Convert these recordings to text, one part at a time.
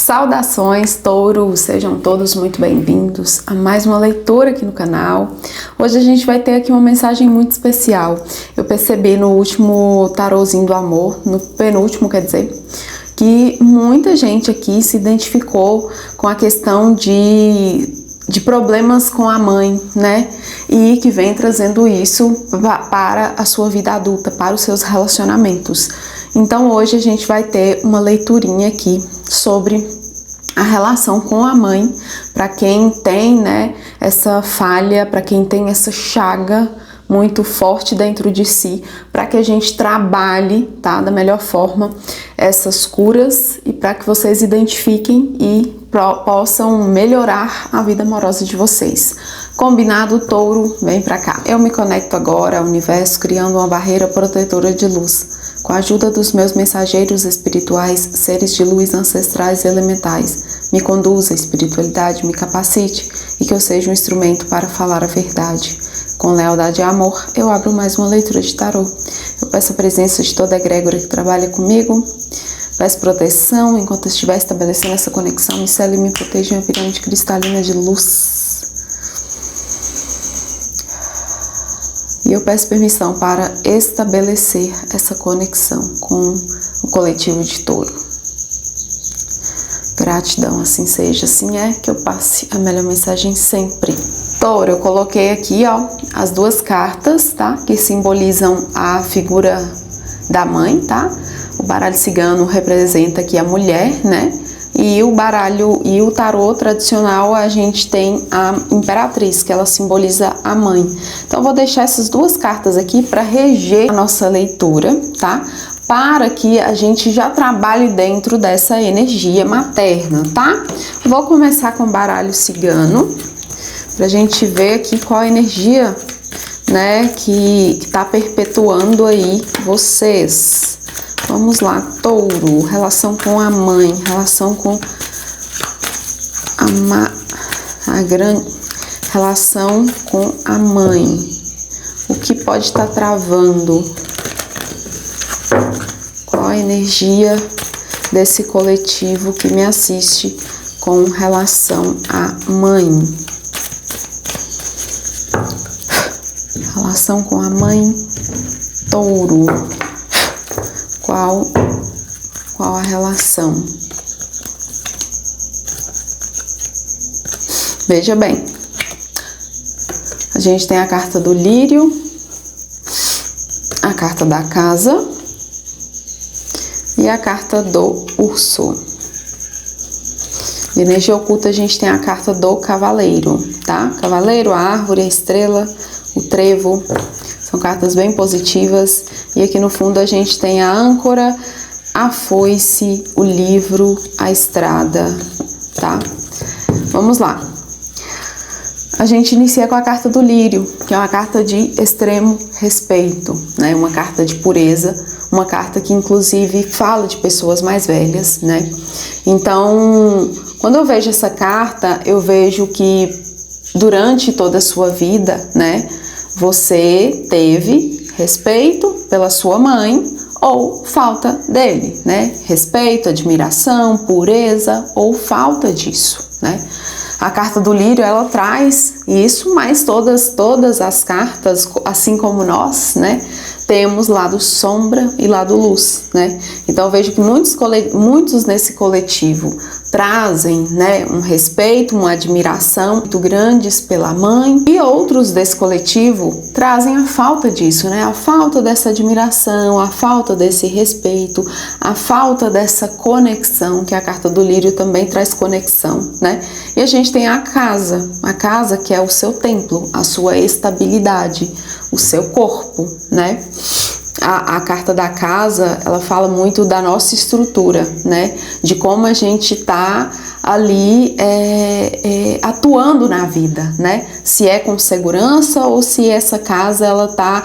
Saudações, Touro! Sejam todos muito bem-vindos a mais uma leitura aqui no canal. Hoje a gente vai ter aqui uma mensagem muito especial. Eu percebi no último tarozinho do amor, no penúltimo, quer dizer, que muita gente aqui se identificou com a questão de problemas com a mãe, né? E que vem trazendo isso para a sua vida adulta, para os seus relacionamentos. Então hoje a gente vai ter uma leiturinha aqui sobre a relação com a mãe, para quem tem, né, essa falha, para quem tem essa chaga muito forte dentro de si, para que a gente trabalhe, tá, da melhor forma essas curas e para que vocês identifiquem e possam melhorar a vida amorosa de vocês. Combinado, Touro? Vem pra cá. Eu me conecto agora ao universo, criando uma barreira protetora de luz. Com a ajuda dos meus mensageiros espirituais, seres de luz ancestrais e elementais, me conduza a espiritualidade, me capacite e que eu seja um instrumento para falar a verdade. Com lealdade e amor, eu abro mais uma leitura de tarô. Eu peço a presença de toda a egrégora que trabalha comigo. Peço proteção enquanto eu estiver estabelecendo essa conexão. Me cele e me proteja em uma pirâmide cristalina de luz. E eu peço permissão para estabelecer essa conexão com o coletivo de Touro. Gratidão, assim seja, assim é, que eu passe a melhor mensagem sempre. Touro, eu coloquei aqui, ó, as duas cartas, tá? Que simbolizam a figura da mãe, tá? O baralho cigano representa aqui a mulher, né? E o baralho e o tarô tradicional a gente tem a imperatriz, que ela simboliza a mãe. Então eu vou deixar essas duas cartas aqui para reger a nossa leitura, tá? Para que a gente já trabalhe dentro dessa energia materna, tá? Vou começar com o baralho cigano, pra gente ver aqui qual a energia, né, que tá perpetuando aí vocês. Vamos lá, Touro, relação com a mãe, relação com a grande relação com a mãe. O que pode estar travando? Qual a energia desse coletivo que me assiste com relação à mãe? Relação com a mãe, Touro. Qual a relação? Veja bem, a gente tem a carta do lírio, a carta da casa e a carta do urso. De energia oculta a gente tem a carta do cavaleiro, tá? Cavaleiro, a árvore, a estrela, o trevo, são cartas bem positivas. E aqui no fundo a gente tem a âncora, a foice, o livro, a estrada, tá? Vamos lá. A gente inicia com a carta do lírio, que é uma carta de extremo respeito, né? Uma carta de pureza, uma carta que inclusive fala de pessoas mais velhas, né? Então, quando eu vejo essa carta, eu vejo que durante toda a sua vida, né, você teve respeito pela sua mãe ou falta dele, né? Respeito, admiração, pureza ou falta disso, né? A carta do lírio, ela traz isso, mas todas as cartas, assim como nós, né, temos lado sombra e lado luz, né? Então eu vejo que muitos nesse coletivo trazem, né, um respeito, uma admiração muito grandes pela mãe, e outros desse coletivo trazem a falta disso, né? A falta dessa admiração, a falta desse respeito, a falta dessa conexão, que a carta do lírio também traz conexão, né? E a gente tem a casa que é o seu templo, a sua estabilidade, o seu corpo, né? A carta da casa, ela fala muito da nossa estrutura, né? De como a gente tá ali atuando na vida, né? Se é com segurança ou se essa casa, ela tá...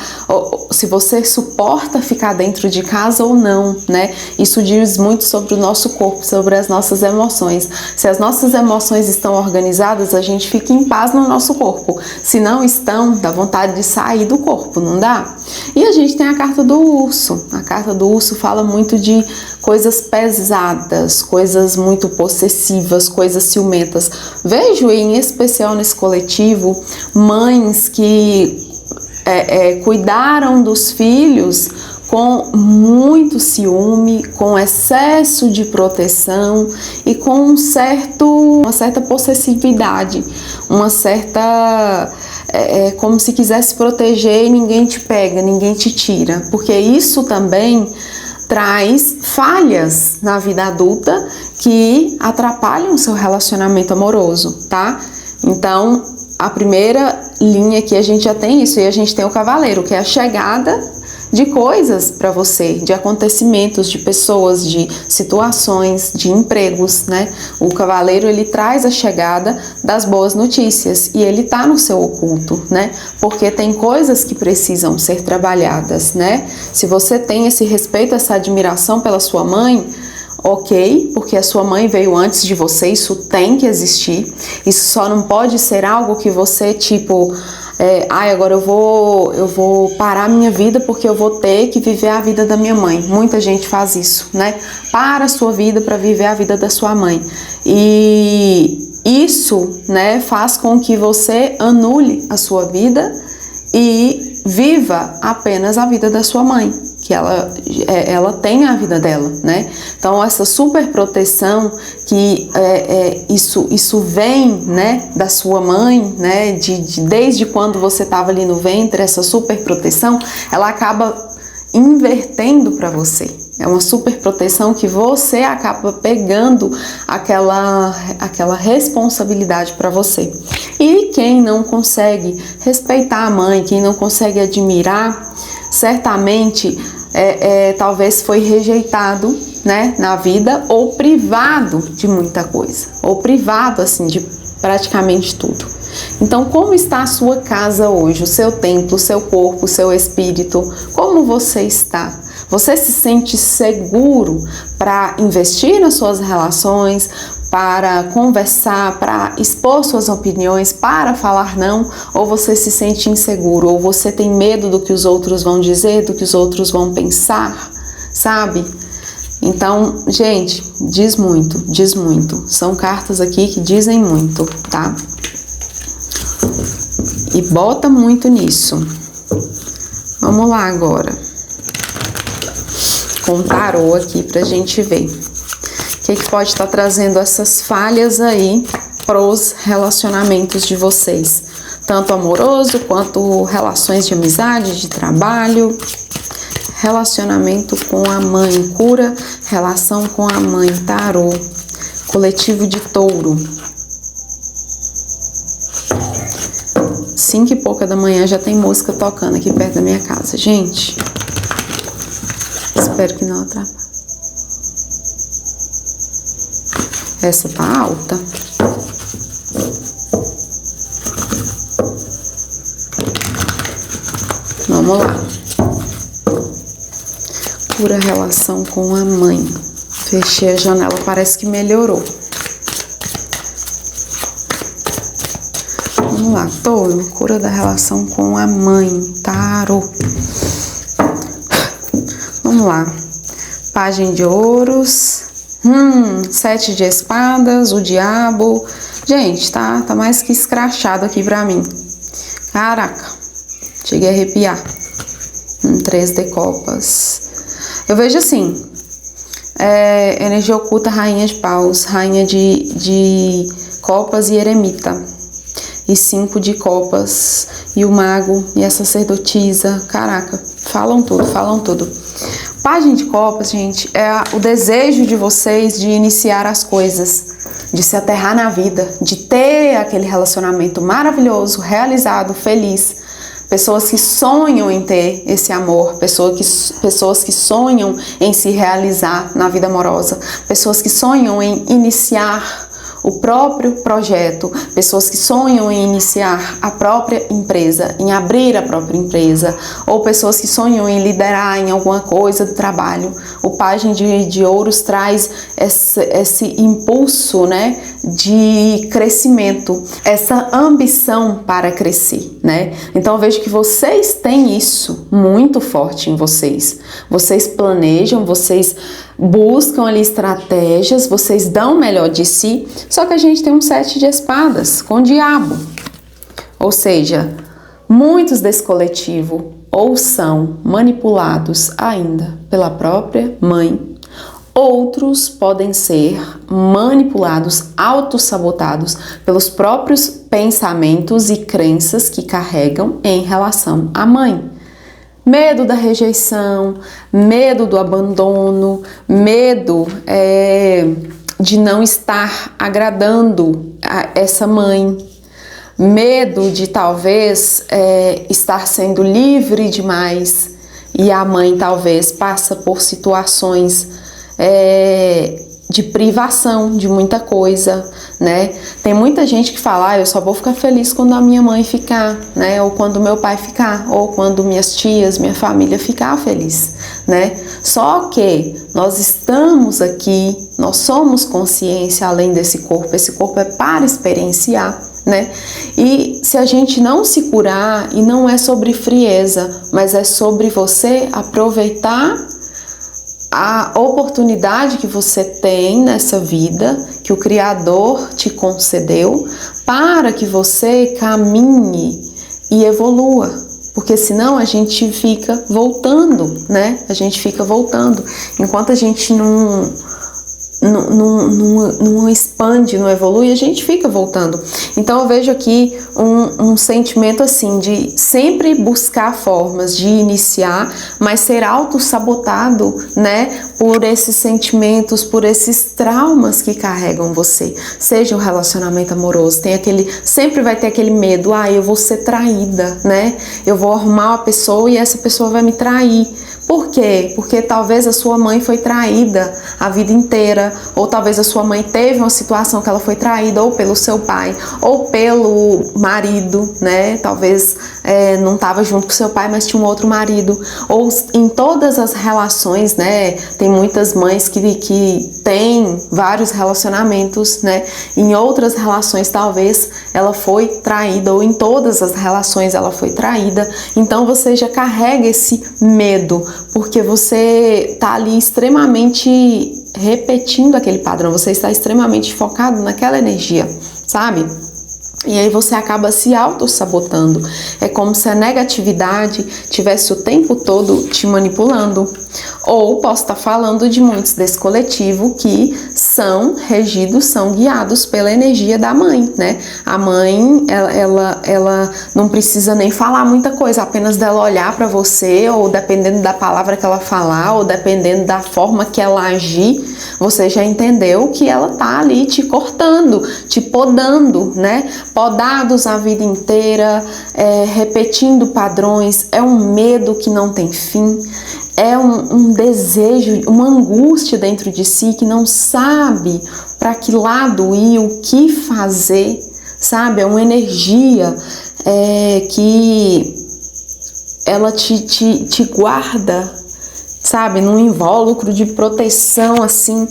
se você suporta ficar dentro de casa ou não, né? Isso diz muito sobre o nosso corpo, sobre as nossas emoções. Se as nossas emoções estão organizadas, a gente fica em paz no nosso corpo. Se não estão, dá vontade de sair do corpo, não dá? E a gente tem a carta do do urso. A carta do urso fala muito de coisas pesadas, coisas muito possessivas, coisas ciumentas. Vejo em especial nesse coletivo mães que cuidaram dos filhos com muito ciúme, com excesso de proteção e com uma certa possessividade, uma certa como se quisesse proteger e ninguém te pega, ninguém te tira, porque isso também traz falhas na vida adulta que atrapalham o seu relacionamento amoroso, tá? Então, a primeira linha aqui a gente já tem isso, e a gente tem o cavaleiro, que é a chegada de coisas para você, de acontecimentos, de pessoas, de situações, de empregos, né? O cavaleiro, ele traz a chegada das boas notícias e ele tá no seu oculto, né? Porque tem coisas que precisam ser trabalhadas, né? Se você tem esse respeito, essa admiração pela sua mãe, ok, porque a sua mãe veio antes de você, isso tem que existir. Isso só não pode ser algo que você, tipo, agora eu vou parar minha vida porque eu vou ter que viver a vida da minha mãe. Muita gente faz isso, né? Para a sua vida para viver a vida da sua mãe. E isso, né, faz com que você anule a sua vida e viva apenas a vida da sua mãe, que ela tem a vida dela, né? Então essa super proteção que isso vem, né, da sua mãe, né, desde quando você estava ali no ventre, essa super proteção, ela acaba invertendo para você. É uma super proteção que você acaba pegando aquela responsabilidade para você. E quem não consegue respeitar a mãe, quem não consegue admirar, certamente talvez foi rejeitado, né, na vida, ou privado de muita coisa, ou privado assim de praticamente tudo. Então, como está a sua casa hoje, o seu templo, o seu corpo, o seu espírito? Como você está? Você se sente seguro para investir nas suas relações, para conversar, para expor suas opiniões, para falar não? Ou você se sente inseguro? Ou você tem medo do que os outros vão dizer, do que os outros vão pensar? Sabe? Então, gente, diz muito, diz muito. São cartas aqui que dizem muito, tá? E bota muito nisso. Vamos lá agora. Com o tarô aqui pra gente ver. O que pode estar trazendo essas falhas aí pros relacionamentos de vocês. Tanto amoroso, quanto relações de amizade, de trabalho. Relacionamento com a mãe, cura, relação com a mãe, tarô. Coletivo de touro. 5 e pouca da manhã já tem música tocando aqui perto da minha casa, gente. Espero que não atrapalhe. Essa tá alta. Vamos lá. Cura relação com a mãe. Fechei a janela, parece que melhorou. Vamos lá, touro, cura da relação com a mãe, tarô. Vamos lá, Pagem de ouros, 7 de espadas, o diabo. Gente, tá mais que escrachado aqui pra mim. Caraca, cheguei a arrepiar. 3 de copas. Eu vejo assim, energia oculta, rainha de paus, rainha de copas e eremita. E 5 de copas, e o mago, e a sacerdotisa. Caraca, falam tudo. Pagem de copas, gente, é o desejo de vocês de iniciar as coisas, de se aterrar na vida, de ter aquele relacionamento maravilhoso, realizado, feliz. Pessoas que sonham em ter esse amor, pessoas que sonham em se realizar na vida amorosa, pessoas que sonham em iniciar o próprio projeto, pessoas que sonham em iniciar a própria empresa, em abrir a própria empresa, ou pessoas que sonham em liderar em alguma coisa do trabalho. O Pajem de Ouros traz esse impulso, né, de crescimento, essa ambição para crescer, né? Então eu vejo que vocês têm isso muito forte em vocês. Vocês planejam, vocês buscam ali estratégias, vocês dão o melhor de si, só que a gente tem um 7 de espadas com o diabo. Ou seja, muitos desse coletivo ou são manipulados ainda pela própria mãe, outros podem ser manipulados, autossabotados pelos próprios pensamentos e crenças que carregam em relação à mãe. Medo da rejeição, medo do abandono, medo de não estar agradando a essa mãe, medo de talvez estar sendo livre demais e a mãe talvez passa por situações de privação de muita coisa, né? Tem muita gente que fala, eu só vou ficar feliz quando a minha mãe ficar, né? Ou quando meu pai ficar, ou quando minhas tias, minha família ficar feliz, né? Só que nós estamos aqui, nós somos consciência além desse corpo, esse corpo é para experienciar, né? E se a gente não se curar, e não é sobre frieza, mas é sobre você aproveitar a oportunidade que você tem nessa vida, que o Criador te concedeu, para que você caminhe e evolua. Porque senão a gente fica voltando, né? A gente fica voltando. Enquanto a gente não expande, não evolui, a gente fica voltando. Então eu vejo aqui um sentimento assim de sempre buscar formas de iniciar, mas ser autossabotado, né, por esses sentimentos, por esses traumas que carregam você. Seja um relacionamento amoroso, sempre vai ter aquele medo, eu vou ser traída, né? Eu vou arrumar uma pessoa e essa pessoa vai me trair. Por quê? Porque talvez a sua mãe foi traída a vida inteira, ou talvez a sua mãe teve uma situação que ela foi traída ou pelo seu pai, ou pelo marido, né? Talvez não estava junto com seu pai, mas tinha um outro marido. Ou em todas as relações, né? Tem muitas mães que têm vários relacionamentos, né? Em outras relações, talvez ela foi traída, ou em todas as relações ela foi traída. Então você já carrega esse medo, porque você tá ali extremamente repetindo aquele padrão, você está extremamente focado naquela energia, sabe? E aí você acaba se auto-sabotando. É como se a negatividade tivesse o tempo todo te manipulando. Ou posso estar falando de muitos desse coletivo que são regidos, são guiados pela energia da mãe, né? A mãe, ela não precisa nem falar muita coisa, apenas dela olhar para você, ou dependendo da palavra que ela falar, ou dependendo da forma que ela agir, você já entendeu que ela tá ali te cortando, te podando, né? Podados a vida inteira, repetindo padrões, é um medo que não tem fim, é um desejo, uma angústia dentro de si que não sabe para que lado ir, o que fazer, sabe? É uma energia que ela te guarda, sabe? Num invólucro de proteção assim.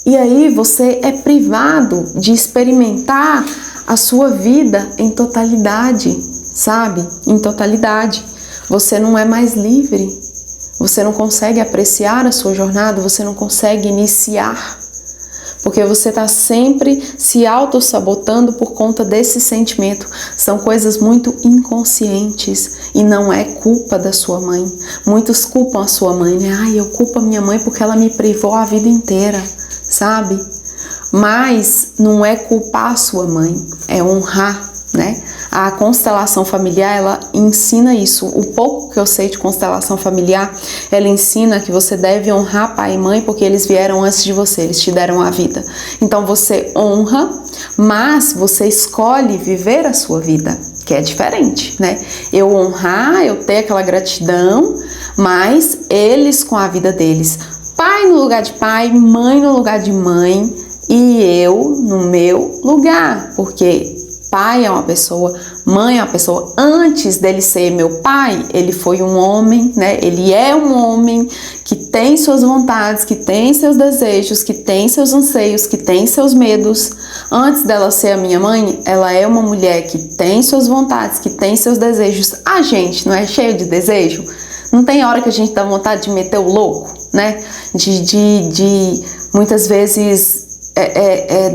E aí você é privado de experimentar a sua vida em totalidade, sabe? Em totalidade. Você não é mais livre. Você não consegue apreciar a sua jornada, você não consegue iniciar. Porque você está sempre se auto-sabotando por conta desse sentimento. São coisas muito inconscientes e não é culpa da sua mãe. Muitos culpam a sua mãe, né? Eu culpo a minha mãe porque ela me privou a vida inteira, sabe? Mas não é culpar a sua mãe, é honrar, né? A constelação familiar, ela ensina isso. O pouco que eu sei de constelação familiar, ela ensina que você deve honrar pai e mãe porque eles vieram antes de você, eles te deram a vida. Então você honra, mas você escolhe viver a sua vida, que é diferente, né? Eu honrar, eu ter aquela gratidão, mas eles com a vida deles. Pai no lugar de pai, mãe no lugar de mãe, e eu no meu lugar, porque pai é uma pessoa, mãe é uma pessoa. Antes dele ser meu pai, ele foi um homem, né? Ele é um homem que tem suas vontades, que tem seus desejos, que tem seus anseios, que tem seus medos. Antes dela ser a minha mãe, ela é uma mulher que tem suas vontades, que tem seus desejos. A gente não é cheio de desejo? Não tem hora que a gente dá vontade de meter o louco, né? De muitas vezes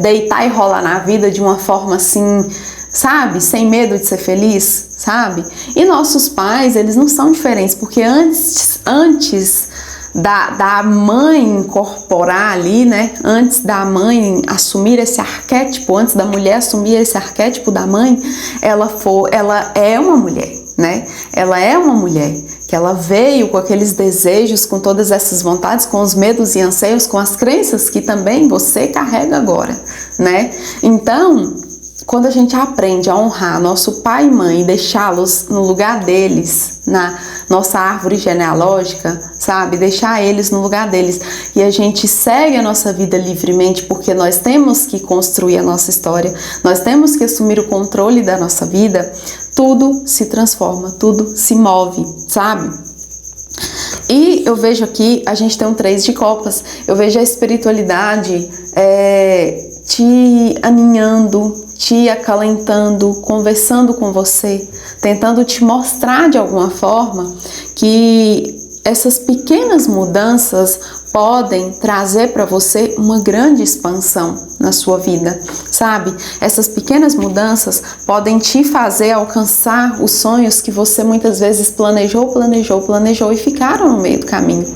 deitar e rolar na vida de uma forma assim, sabe? Sem medo de ser feliz, sabe? E nossos pais, eles não são diferentes, porque antes da mãe incorporar ali, né? Antes da mãe assumir esse arquétipo, antes da mulher assumir esse arquétipo da mãe, ela é uma mulher, né? Ela é uma mulher que ela veio com aqueles desejos, com todas essas vontades, com os medos e anseios, com as crenças que também você carrega agora, né? Então, quando a gente aprende a honrar nosso pai e mãe e deixá-los no lugar deles, na nossa árvore genealógica, sabe? Deixar eles no lugar deles e a gente segue a nossa vida livremente, porque nós temos que construir a nossa história, nós temos que assumir o controle da nossa vida, tudo se transforma, tudo se move, sabe? E eu vejo aqui, a gente tem um 3 de copas, eu vejo a espiritualidade te aninhando, te acalentando, conversando com você, tentando te mostrar de alguma forma que essas pequenas mudanças podem trazer para você uma grande expansão na sua vida, sabe? Essas pequenas mudanças podem te fazer alcançar os sonhos que você muitas vezes planejou e ficaram no meio do caminho.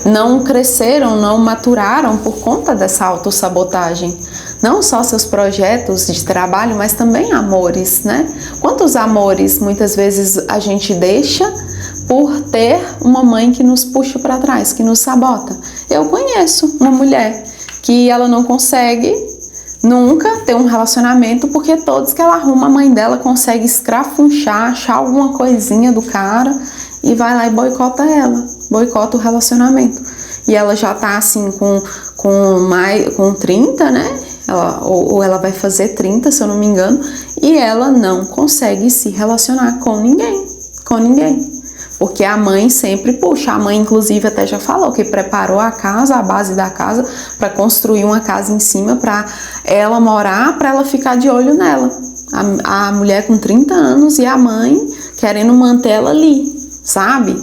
Não cresceram, não maturaram por conta dessa autossabotagem. Não só seus projetos de trabalho, mas também amores, né? Quantos amores muitas vezes a gente deixa por ter uma mãe que nos puxa para trás, que nos sabota? Eu conheço uma mulher que ela não consegue nunca ter um relacionamento porque todos que ela arruma, a mãe dela consegue escrafunchar, achar alguma coisinha do cara e vai lá e boicota ela, boicota o relacionamento. E ela já tá assim com 30, né? Ou ela vai fazer 30, se eu não me engano, e ela não consegue se relacionar com ninguém. Porque a mãe sempre puxa, a mãe inclusive até já falou que preparou a casa, a base da casa, para construir uma casa em cima para ela morar, para ela ficar de olho nela. A mulher com 30 anos e a mãe querendo manter ela ali, sabe?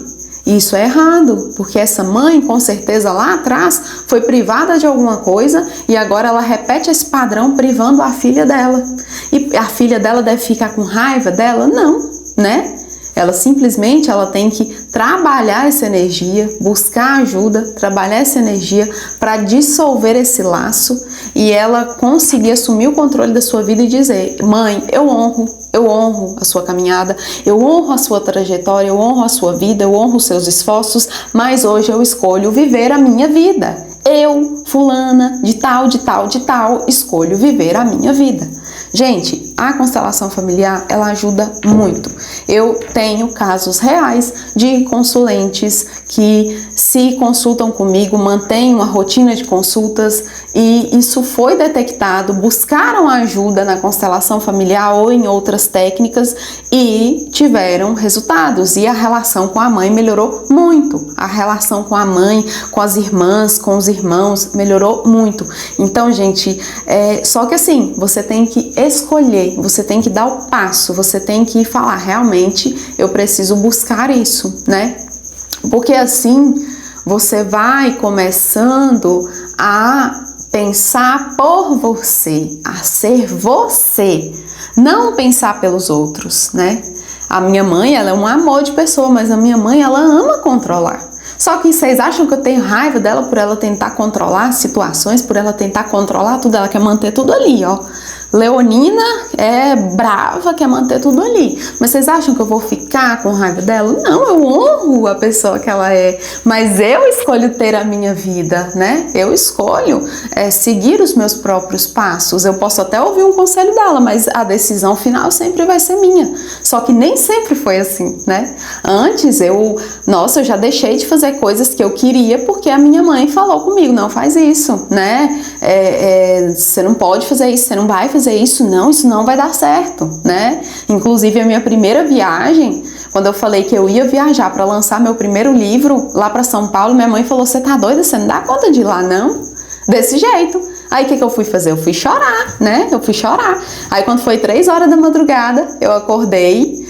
Isso é errado, porque essa mãe, com certeza, lá atrás, foi privada de alguma coisa e agora ela repete esse padrão privando a filha dela. E a filha dela deve ficar com raiva dela? Não, né? Ela simplesmente tem que trabalhar essa energia, buscar ajuda, trabalhar essa energia para dissolver esse laço e ela conseguir assumir o controle da sua vida e dizer: mãe, eu honro a sua caminhada, eu honro a sua trajetória, eu honro a sua vida, eu honro os seus esforços, mas hoje eu escolho viver a minha vida. Eu, fulana, de tal, escolho viver a minha vida. Gente, a constelação familiar, ela ajuda muito. Eu tenho casos reais de consulentes que se consultam comigo, mantêm uma rotina de consultas e isso foi detectado, buscaram ajuda na constelação familiar ou em outras técnicas e tiveram resultados. E a relação com a mãe melhorou muito. A relação com a mãe, com as irmãs, com os irmãos, melhorou muito. Então, gente, só que assim, você tem que escolher, você tem que dar o passo, você tem que falar, realmente, eu preciso buscar isso, né? Porque assim, você vai começando a pensar por você, a ser você, não pensar pelos outros, né? A minha mãe, ela é um amor de pessoa, mas a minha mãe, ela ama controlar. Só que vocês acham que eu tenho raiva dela por ela tentar controlar situações, por ela tentar controlar tudo? Ela quer manter tudo ali, ó, leonina, é brava, quer manter tudo ali. Mas vocês acham que eu vou ficar com raiva dela? Não, eu honro a pessoa que ela é. Mas eu escolho ter a minha vida, né? Eu escolho seguir os meus próprios passos. Eu posso até ouvir um conselho dela, mas a decisão final sempre vai ser minha. Só que nem sempre foi assim, né? Antes eu já deixei de fazer coisas que eu queria porque a minha mãe falou comigo, não faz isso, né? Você não pode fazer isso, você não vai fazer isso não vai dar certo, né? Inclusive a minha primeira viagem, quando eu falei que eu ia viajar para lançar meu primeiro livro lá para São Paulo, minha mãe falou, você tá doida? Você não dá conta de ir lá, não? Desse jeito. Aí o que eu fui fazer? Eu fui chorar, né? Eu fui chorar. Aí quando foi 3 horas da madrugada, eu acordei,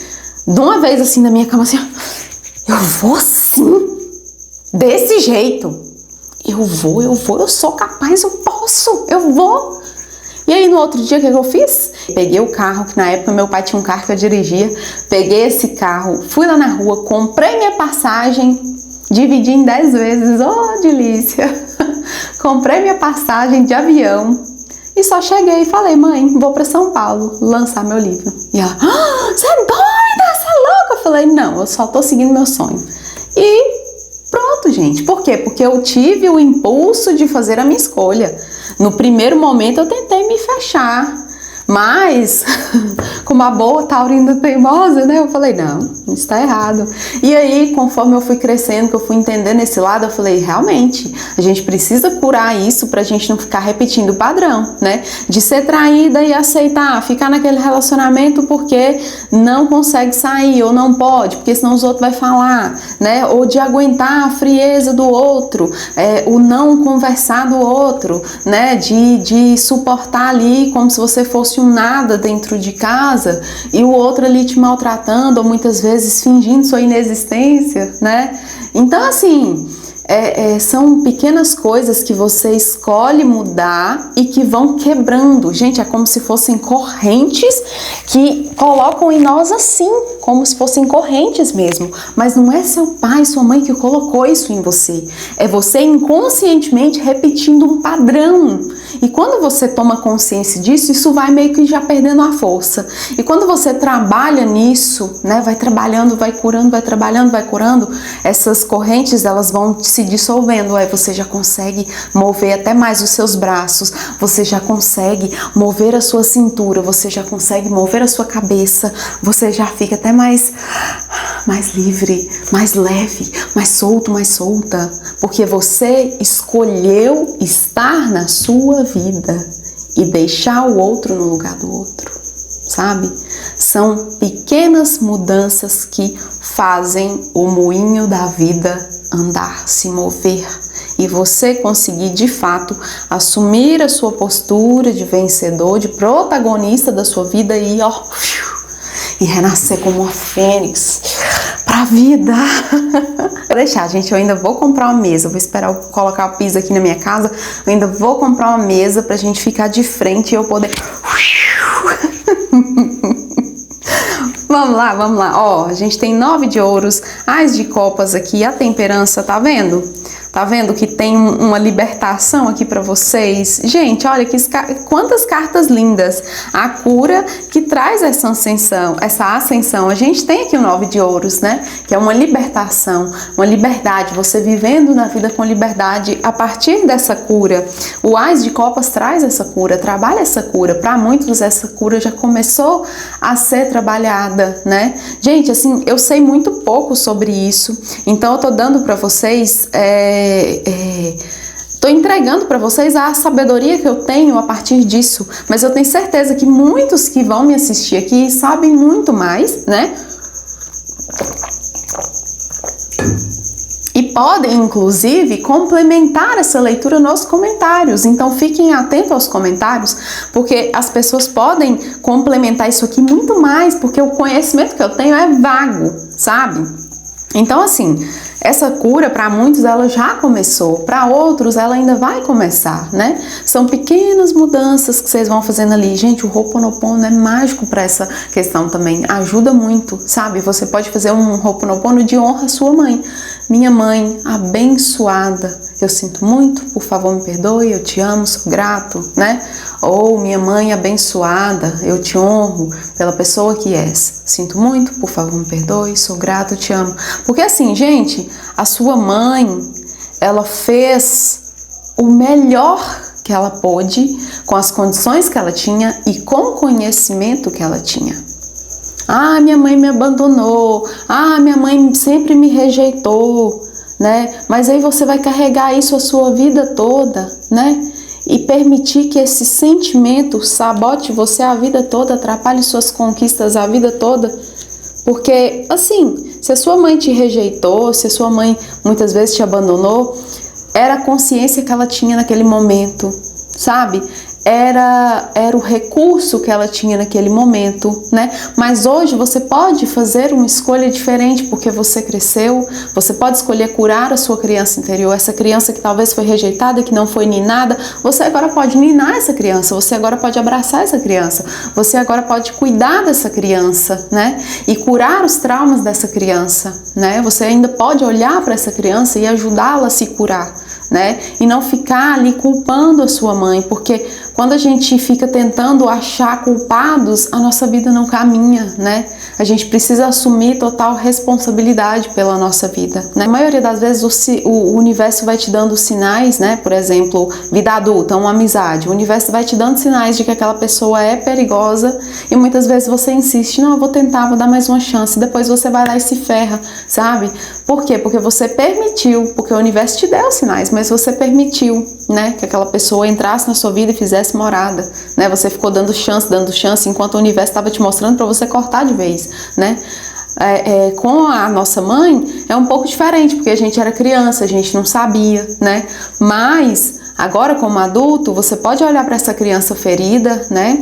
de uma vez assim na minha cama, assim, eu vou sim, desse jeito. Eu sou capaz, eu posso, eu vou. E aí no outro dia, o que eu fiz? Peguei o carro, que na época meu pai tinha um carro que eu dirigia, peguei esse carro, fui lá na rua, comprei minha passagem, dividi em 10 vezes, oh delícia! Comprei minha passagem de avião e só cheguei e falei, mãe, vou pra São Paulo lançar meu livro. E ela, você é doida, você é louca? Eu falei, não, eu só tô seguindo meu sonho. E pronto, gente. Por quê? Porque eu tive o impulso de fazer a minha escolha. No primeiro momento eu tentei me fechar, mas com uma boa taurina teimosa, né? Eu falei, não, isso tá errado. E aí, conforme eu fui crescendo, que eu fui entendendo esse lado, eu falei, realmente, a gente precisa curar isso pra gente não ficar repetindo o padrão, né? De ser traída e aceitar, ficar naquele relacionamento porque não consegue sair, ou não pode, porque senão os outros vão falar, né? Ou de aguentar a frieza do outro, o não conversar do outro, né? De suportar ali como se você fosse um nada dentro de casa e o outro ali te maltratando ou muitas vezes fingindo sua inexistência, né? Então assim, são pequenas coisas que você escolhe mudar e que vão quebrando. Gente, é como se fossem correntes que colocam em nós assim, como se fossem correntes mesmo. Mas não é seu pai, sua mãe que colocou isso em você. É você inconscientemente repetindo um padrão. E quando você toma consciência disso, isso vai meio que já perdendo a força. E quando você trabalha nisso, né, vai trabalhando, vai curando, vai trabalhando, vai curando, essas correntes elas vão se dissolvendo. Aí você já consegue mover até mais os seus braços, você já consegue mover a sua cintura, você já consegue mover a sua cabeça, você já fica até mais livre, mais leve, mais solto, mais solta, porque você escolheu estar na sua vida e deixar o outro no lugar do outro, sabe? São pequenas mudanças que fazem o moinho da vida andar, se mover, e você conseguir de fato assumir a sua postura de vencedor, de protagonista da sua vida e e renascer como uma fênix pra vida. Vou deixar, gente, eu ainda vou comprar uma mesa, vou esperar eu colocar o piso aqui na minha casa, eu ainda vou comprar uma mesa pra gente ficar de frente e eu poder... Vamos lá, ó, a gente tem 9 de ouros, Ás de copas aqui, a temperança, tá vendo? Tá vendo que tem uma libertação aqui pra vocês? Gente, olha quantas cartas lindas. A cura que traz essa ascensão. A gente tem aqui o 9 de ouros, né? Que é uma libertação, uma liberdade. Você vivendo na vida com liberdade a partir dessa cura. O Ás de copas traz essa cura, trabalha essa cura. Para muitos, essa cura já começou a ser trabalhada, né? Gente, assim, eu sei muito pouco sobre isso. Então, eu tô dando pra vocês... Tô entregando para vocês a sabedoria que eu tenho a partir disso, mas eu tenho certeza que muitos que vão me assistir aqui sabem muito mais, né? E podem, inclusive, complementar essa leitura nos comentários. Então, fiquem atentos aos comentários, porque as pessoas podem complementar isso aqui muito mais, porque o conhecimento que eu tenho é vago, sabe? Então, assim, essa cura, para muitos, ela já começou, para outros, ela ainda vai começar, né? São pequenas mudanças que vocês vão fazendo ali. Gente, o Ho'oponopono é mágico para essa questão também, ajuda muito, sabe? Você pode fazer um Ho'oponopono de honra à sua mãe, Minha mãe abençoada, eu sinto muito, por favor me perdoe, eu te amo, sou grato, né? Ou minha mãe abençoada, eu te honro pela pessoa que és. Sinto muito, por favor me perdoe, sou grato, te amo. Porque assim, gente, a sua mãe, ela fez o melhor que ela pôde com as condições que ela tinha e com o conhecimento que ela tinha. Ah, minha mãe me abandonou. Ah, minha mãe sempre me rejeitou, né? Mas aí você vai carregar isso a sua vida toda, né? E permitir que esse sentimento sabote você a vida toda, atrapalhe suas conquistas a vida toda. Porque, assim, se a sua mãe te rejeitou, se a sua mãe muitas vezes te abandonou, era a consciência que ela tinha naquele momento, sabe? Era o recurso que ela tinha naquele momento, né? Mas hoje você pode fazer uma escolha diferente porque você cresceu, você pode escolher curar a sua criança interior, essa criança que talvez foi rejeitada, que não foi ninada, você agora pode ninar essa criança, você agora pode abraçar essa criança, você agora pode cuidar dessa criança, né? E curar os traumas dessa criança, né? Você ainda pode olhar para essa criança e ajudá-la a se curar, né? E não ficar ali culpando a sua mãe, porque quando a gente fica tentando achar culpados, a nossa vida não caminha, né? A gente precisa assumir total responsabilidade pela nossa vida, né? A maioria das vezes o universo vai te dando sinais, né? Por exemplo, vida adulta, uma amizade. O universo vai te dando sinais de que aquela pessoa é perigosa e muitas vezes você insiste, não, eu vou tentar, vou dar mais uma chance. Depois você vai lá e se ferra, sabe? Por quê? Porque você permitiu, porque o universo te deu sinais, mas você permitiu, né? Que aquela pessoa entrasse na sua vida e fizesse morada, né? Você ficou dando chance, enquanto o universo estava te mostrando para você cortar de vez, né? Com a nossa mãe é um pouco diferente, porque a gente era criança, a gente não sabia, né? Mas agora como adulto, você pode olhar para essa criança ferida, né?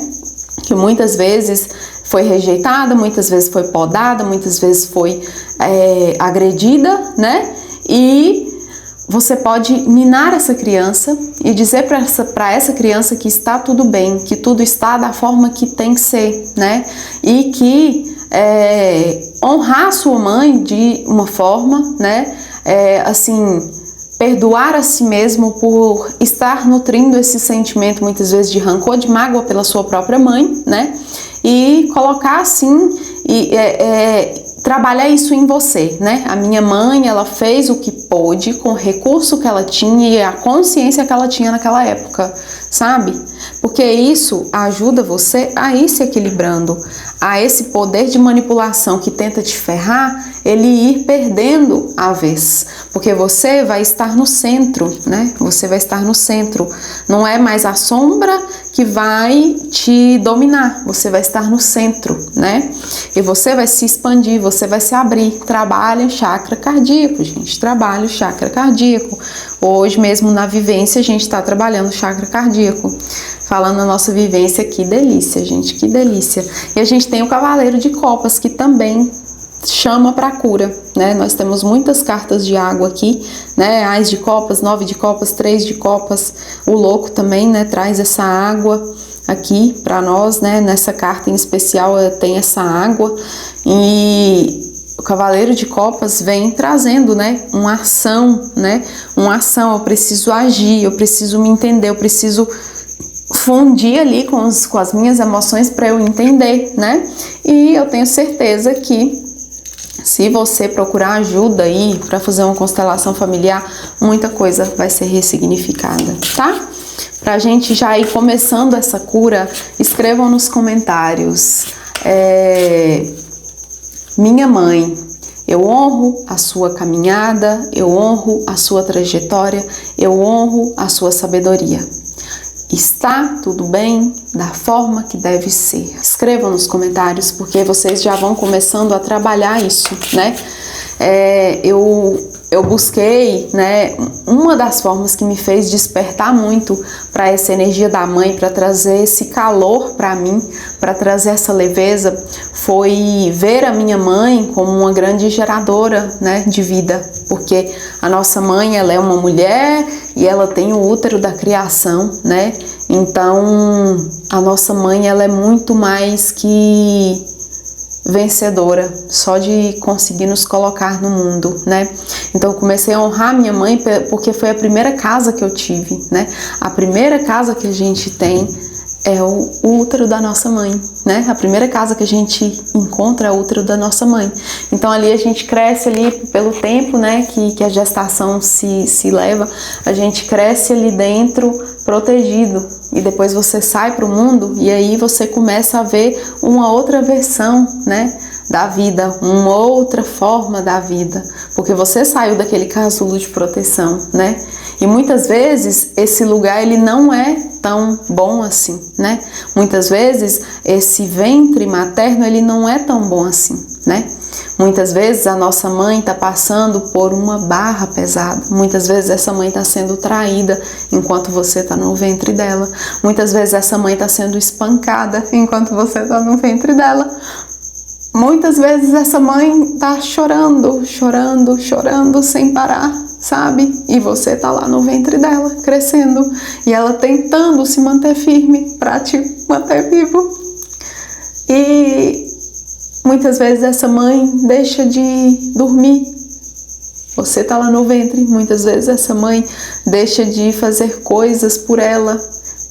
Que muitas vezes foi rejeitada, muitas vezes foi podada, muitas vezes foi agredida, né? E você pode ninar essa criança e dizer para essa criança que está tudo bem, que tudo está da forma que tem que ser, né? E que honrar a sua mãe de uma forma, né? Assim, perdoar a si mesmo por estar nutrindo esse sentimento muitas vezes de rancor, de mágoa pela sua própria mãe, né? E colocar assim trabalhar isso em você, né? A minha mãe, ela fez o que pôde com o recurso que ela tinha e a consciência que ela tinha naquela época, sabe? Porque isso ajuda você a ir se equilibrando, a esse poder de manipulação que tenta te ferrar, ele ir perdendo a vez, porque você vai estar no centro, né? Você vai estar no centro, não é mais a sombra que vai te dominar, você vai estar no centro, né? E você vai se expandir, você vai se abrir. Trabalha chakra cardíaco, gente, trabalha o chakra cardíaco. Hoje mesmo na vivência a gente está trabalhando o chakra cardíaco, falando a nossa vivência, que delícia, gente, que delícia. E a gente tem o Cavaleiro de Copas, que também chama para cura, né? Nós temos muitas cartas de água aqui, né? Ás de Copas, 9 de Copas, 3 de Copas. O Louco também, né? Traz essa água aqui para nós, né? Nessa carta em especial tem essa água. E o Cavaleiro de Copas vem trazendo, né? Uma ação, né? Uma ação. Eu preciso agir, eu preciso me entender, eu preciso fundir ali com as minhas emoções para eu entender, né? E eu tenho certeza que se você procurar ajuda aí para fazer uma constelação familiar, muita coisa vai ser ressignificada, tá? Pra gente já ir começando essa cura, escrevam nos comentários. Minha mãe, eu honro a sua caminhada, eu honro a sua trajetória, eu honro a sua sabedoria. Está tudo bem da forma que deve ser. Escrevam nos comentários, porque vocês já vão começando a trabalhar isso, né? Eu busquei, né, uma das formas que me fez despertar muito para essa energia da mãe, para trazer esse calor para mim, para trazer essa leveza, foi ver a minha mãe como uma grande geradora, né, de vida, porque a nossa mãe, ela é uma mulher e ela tem o útero da criação, né? Então, a nossa mãe, ela é muito mais que vencedora, só de conseguir nos colocar no mundo, né? Então eu comecei a honrar minha mãe porque foi a primeira casa que eu tive, né? A primeira casa que a gente tem é o útero da nossa mãe, né? A primeira casa que a gente encontra é o útero da nossa mãe. Então ali a gente cresce ali pelo tempo, né? Que a gestação se leva, a gente cresce ali dentro protegido e depois você sai para o mundo e aí você começa a ver uma outra versão, né? Da vida, uma outra forma da vida, porque você saiu daquele casulo de proteção, né? E muitas vezes esse lugar ele não é tão bom assim, né? Muitas vezes esse ventre materno ele não é tão bom assim, né? Muitas vezes a nossa mãe está passando por uma barra pesada. Muitas vezes essa mãe está sendo traída enquanto você está no ventre dela. Muitas vezes essa mãe está sendo espancada enquanto você está no ventre dela. Muitas vezes essa mãe tá chorando, chorando, chorando sem parar, sabe? E você tá lá no ventre dela, crescendo, e ela tentando se manter firme para te manter vivo. E muitas vezes essa mãe deixa de dormir. Você tá lá no ventre, muitas vezes essa mãe deixa de fazer coisas por ela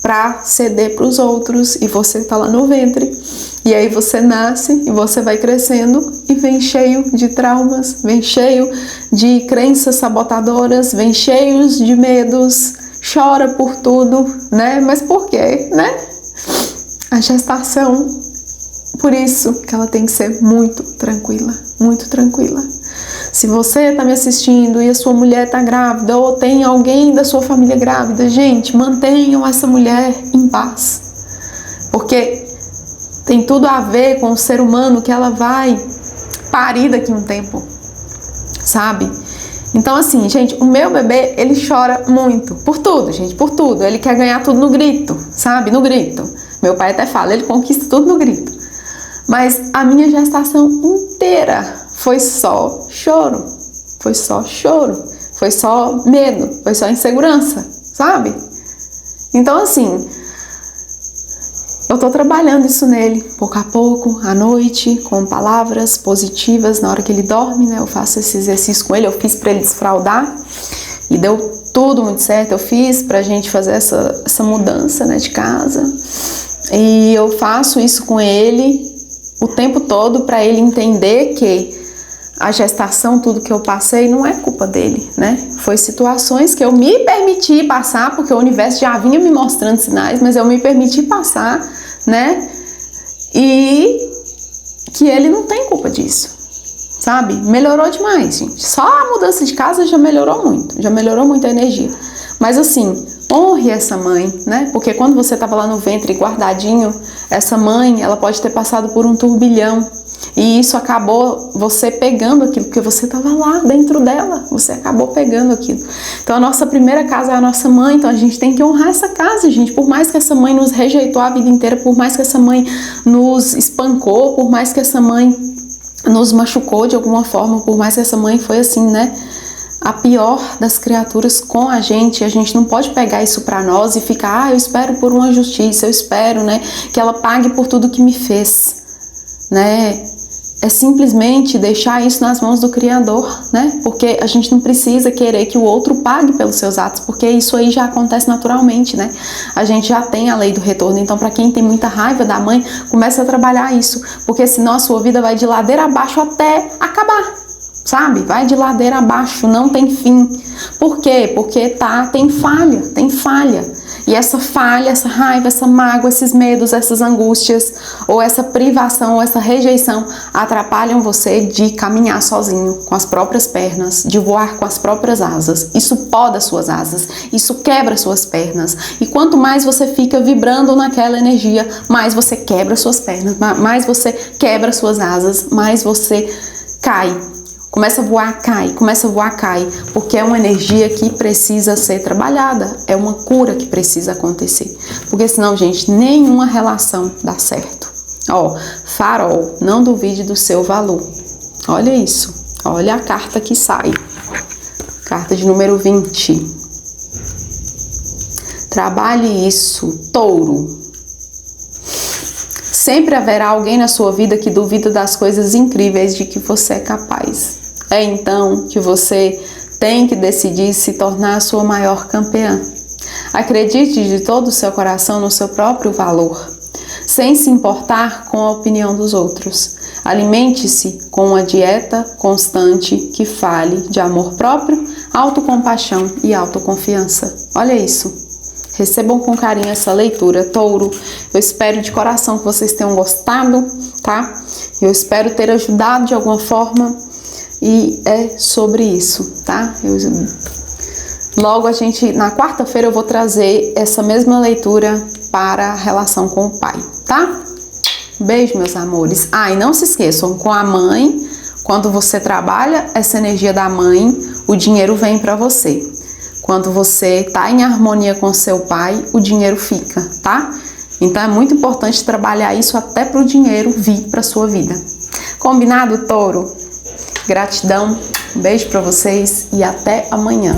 para ceder para os outros e você tá lá no ventre. E aí você nasce e você vai crescendo e vem cheio de traumas, vem cheio de crenças sabotadoras, vem cheio de medos, chora por tudo, né? Mas por quê, né? A gestação, por isso que ela tem que ser muito tranquila, muito tranquila. Se você tá me assistindo e a sua mulher tá grávida ou tem alguém da sua família grávida, gente, mantenham essa mulher em paz. Porque tem tudo a ver com o ser humano que ela vai parir daqui a um tempo, sabe? Então assim, gente, o meu bebê, ele chora muito, por tudo, gente, por tudo. Ele quer ganhar tudo no grito, sabe? No grito. Meu pai até fala, ele conquista tudo no grito. Mas a minha gestação inteira foi só choro, foi só choro, foi só medo, foi só insegurança, sabe? Então assim, eu tô trabalhando isso nele, pouco a pouco, à noite, com palavras positivas, na hora que ele dorme, né? Eu faço esse exercício com ele, eu fiz pra ele desfraldar e deu tudo muito certo. Eu fiz pra gente fazer essa mudança, né, de casa. E eu faço isso com ele o tempo todo pra ele entender que a gestação, tudo que eu passei, não é culpa dele, né? Foi situações que eu me permiti passar, porque o universo já vinha me mostrando sinais, mas eu me permiti passar, né? E que ele não tem culpa disso, sabe? Melhorou demais, gente. Só a mudança de casa já melhorou muito a energia. Mas assim, honre essa mãe, né? Porque quando você tava lá no ventre guardadinho, essa mãe, ela pode ter passado por um turbilhão. E isso acabou você pegando aquilo, porque você estava lá dentro dela, você acabou pegando aquilo. Então a nossa primeira casa é a nossa mãe, então a gente tem que honrar essa casa, gente. Por mais que essa mãe nos rejeitou a vida inteira, por mais que essa mãe nos espancou, por mais que essa mãe nos machucou de alguma forma, por mais que essa mãe foi assim, né? A pior das criaturas com a gente não pode pegar isso pra nós e ficar, eu espero por uma justiça, eu espero, né, que ela pague por tudo que me fez, né? É simplesmente deixar isso nas mãos do Criador, né? Porque a gente não precisa querer que o outro pague pelos seus atos, porque isso aí já acontece naturalmente, né? A gente já tem a lei do retorno, então para quem tem muita raiva da mãe, começa a trabalhar isso, porque senão a sua vida vai de ladeira abaixo até acabar, sabe? Vai de ladeira abaixo, não tem fim. Por quê? Porque tem falha. E essa falha, essa raiva, essa mágoa, esses medos, essas angústias, ou essa privação, ou essa rejeição, atrapalham você de caminhar sozinho, com as próprias pernas, de voar com as próprias asas. Isso poda suas asas, isso quebra suas pernas. E quanto mais você fica vibrando naquela energia, mais você quebra suas pernas, mais você quebra suas asas, mais você cai. Começa a voar, cai, porque é uma energia que precisa ser trabalhada, é uma cura que precisa acontecer, porque senão, gente, nenhuma relação dá certo. Ó, farol, não duvide do seu valor. Olha isso, olha a carta que sai, carta de número 20. Trabalhe isso, touro. Sempre haverá alguém na sua vida que duvida das coisas incríveis de que você é capaz. É então que você tem que decidir se tornar a sua maior campeã. Acredite de todo o seu coração no seu próprio valor, sem se importar com a opinião dos outros. Alimente-se com uma dieta constante que fale de amor próprio, autocompaixão e autoconfiança. Olha isso. Recebam com carinho essa leitura, Touro. Eu espero de coração que vocês tenham gostado, tá? Eu espero ter ajudado de alguma forma e é sobre isso, tá? Logo na quarta-feira eu vou trazer essa mesma leitura para a relação com o pai, tá? Beijo, meus amores. E não se esqueçam, com a mãe, quando você trabalha essa energia da mãe, o dinheiro vem para você. Quando você tá em harmonia com seu pai, o dinheiro fica, tá? Então é muito importante trabalhar isso até para o dinheiro vir para sua vida. Combinado, Touro? Gratidão, um beijo para vocês e até amanhã.